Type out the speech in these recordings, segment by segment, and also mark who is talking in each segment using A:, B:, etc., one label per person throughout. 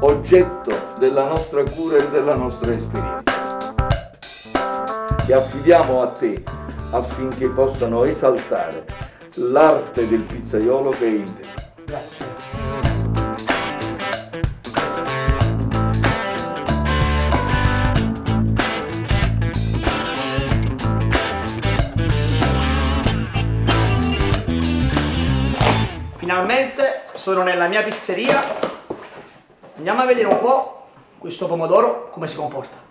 A: oggetto della nostra cura e della nostra esperienza. E affidiamo a te affinché possano esaltare l'arte del pizzaiolo che è in te.
B: Grazie. Finalmente sono nella mia pizzeria. Andiamo a vedere un po' questo pomodoro come si comporta.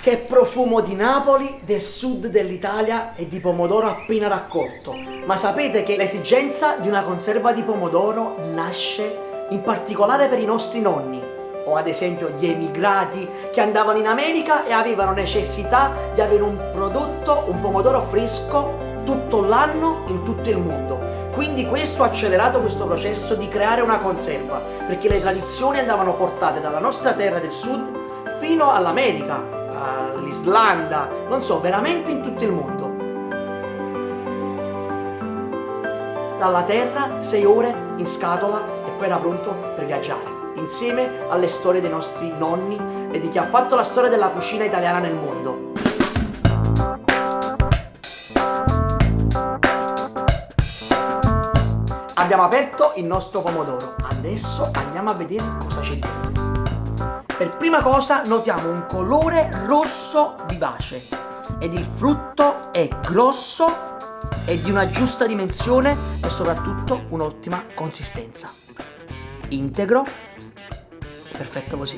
B: Che profumo di Napoli, del sud dell'Italia e di pomodoro appena raccolto. Ma sapete che l'esigenza di una conserva di pomodoro nasce in particolare per i nostri nonni, o ad esempio gli emigrati che andavano in America e avevano necessità di avere un prodotto, un pomodoro fresco tutto l'anno in tutto il mondo. Quindi questo ha accelerato questo processo di creare una conserva, perché le tradizioni andavano portate dalla nostra terra del sud fino all'America, all'Islanda, non so, veramente in tutto il mondo. Dalla terra 6 ore in scatola e poi era pronto per viaggiare, insieme alle storie dei nostri nonni e di chi ha fatto la storia della cucina italiana nel mondo. Abbiamo aperto il nostro pomodoro, adesso andiamo a vedere cosa c'è dentro. Per prima cosa notiamo un colore rosso vivace ed il frutto è grosso e di una giusta dimensione e soprattutto un'ottima consistenza. Integro, perfetto così.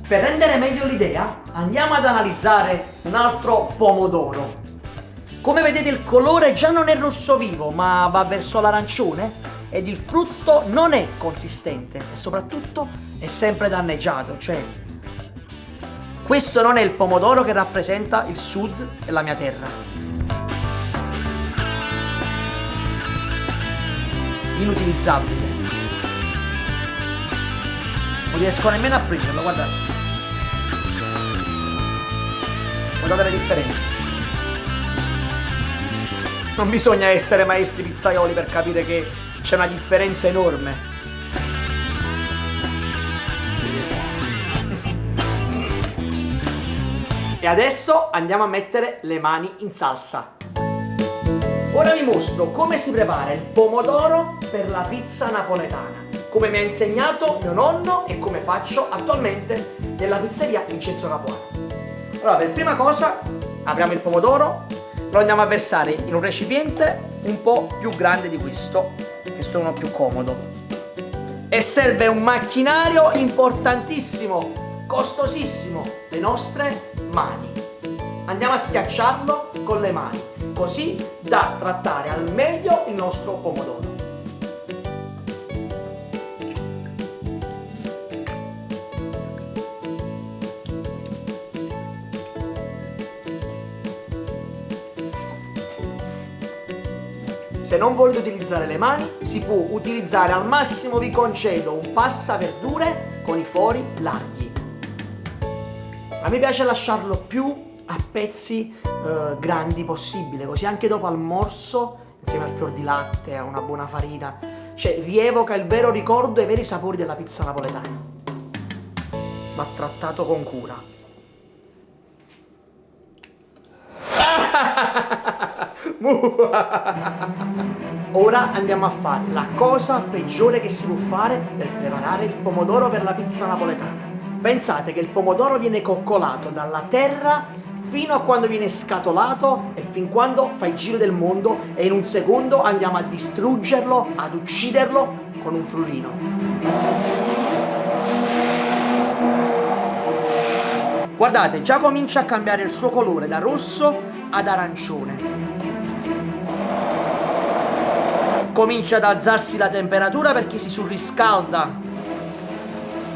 B: Per rendere meglio l'idea andiamo ad analizzare un altro pomodoro. Come vedete il colore già non è rosso vivo ma va verso l'arancione ed il frutto non è consistente e soprattutto è sempre danneggiato, cioè questo non è il pomodoro che rappresenta il sud e la mia terra. Inutilizzabile. Non riesco nemmeno a prenderlo, guardate. Guardate le differenze. Non bisogna essere maestri pizzaioli per capire che c'è una differenza enorme. E adesso andiamo a mettere le mani in salsa. Ora vi mostro come si prepara il pomodoro per la pizza napoletana, come mi ha insegnato mio nonno e come faccio attualmente nella pizzeria Vincenzo Capuano. Allora, per prima cosa apriamo il pomodoro, lo andiamo a versare in un recipiente un po' più grande di questo è uno più comodo. E serve un macchinario importantissimo, costosissimo, le nostre mani. Andiamo a schiacciarlo con le mani, così da trattare al meglio il nostro pomodoro. Se non volete utilizzare le mani, si può utilizzare, al massimo vi concedo un passaverdure con i fori larghi. A me piace lasciarlo più a pezzi grandi possibile, così anche dopo al morso, insieme al fior di latte, a una buona farina, cioè rievoca il vero ricordo e i veri sapori della pizza napoletana. Va trattato con cura. Ora andiamo a fare la cosa peggiore che si può fare per preparare il pomodoro per la pizza napoletana. Pensate che il pomodoro viene coccolato dalla terra fino a quando viene scatolato e fin quando fa il giro del mondo e in un secondo andiamo a distruggerlo, ad ucciderlo con un frullino. Guardate, già comincia a cambiare il suo colore da rosso ad arancione. Comincia ad alzarsi la temperatura perché si surriscalda.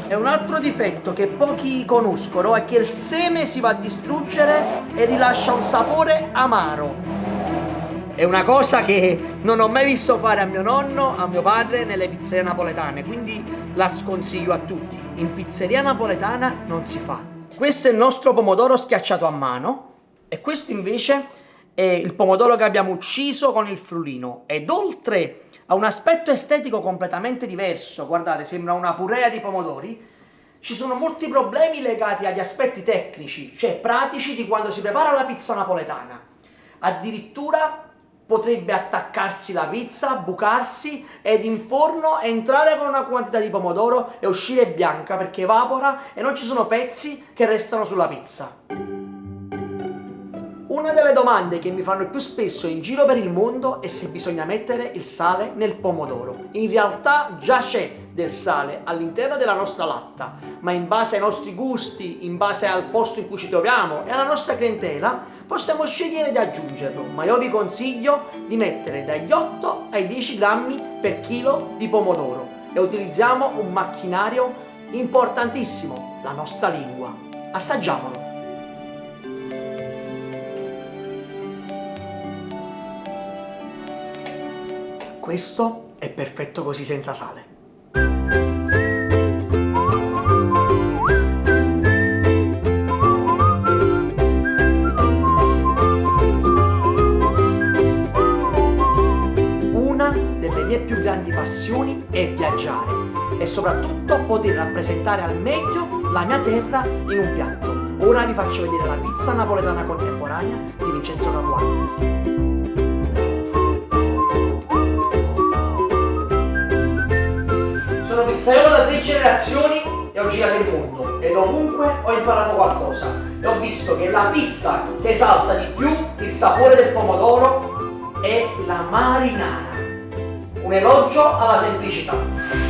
B: E un altro difetto che pochi conoscono è che il seme si va a distruggere e rilascia un sapore amaro. È una cosa che non ho mai visto fare a mio nonno, a mio padre nelle pizzerie napoletane, quindi la sconsiglio a tutti. In pizzeria napoletana non si fa. Questo è il nostro pomodoro schiacciato a mano e questo invece è il pomodoro che abbiamo ucciso con il frullino. Ed oltre a un aspetto estetico completamente diverso, guardate, sembra una purea di pomodori, ci sono molti problemi legati agli aspetti tecnici, cioè pratici di quando si prepara la pizza napoletana. Addirittura potrebbe attaccarsi la pizza, bucarsi ed in forno entrare con una quantità di pomodoro e uscire bianca perché evapora e non ci sono pezzi che restano sulla pizza. Una delle domande che mi fanno più spesso in giro per il mondo è se bisogna mettere il sale nel pomodoro. In realtà già c'è del sale all'interno della nostra latta, ma in base ai nostri gusti, in base al posto in cui ci troviamo e alla nostra clientela, possiamo scegliere di aggiungerlo, ma io vi consiglio di mettere dagli 8 ai 10 grammi per chilo di pomodoro e utilizziamo un macchinario importantissimo, la nostra lingua. Assaggiamolo! Questo è perfetto così senza sale. Una delle mie più grandi passioni è viaggiare e soprattutto poter rappresentare al meglio la mia terra in un piatto. Ora vi faccio vedere la pizza napoletana contemporanea di Vincenzo Capuano. Sono pizzaiolo da 3 generazioni e ho girato il mondo ed ovunque ho imparato qualcosa e ho visto che la pizza che esalta di più il sapore del pomodoro è la marinara, un elogio alla semplicità.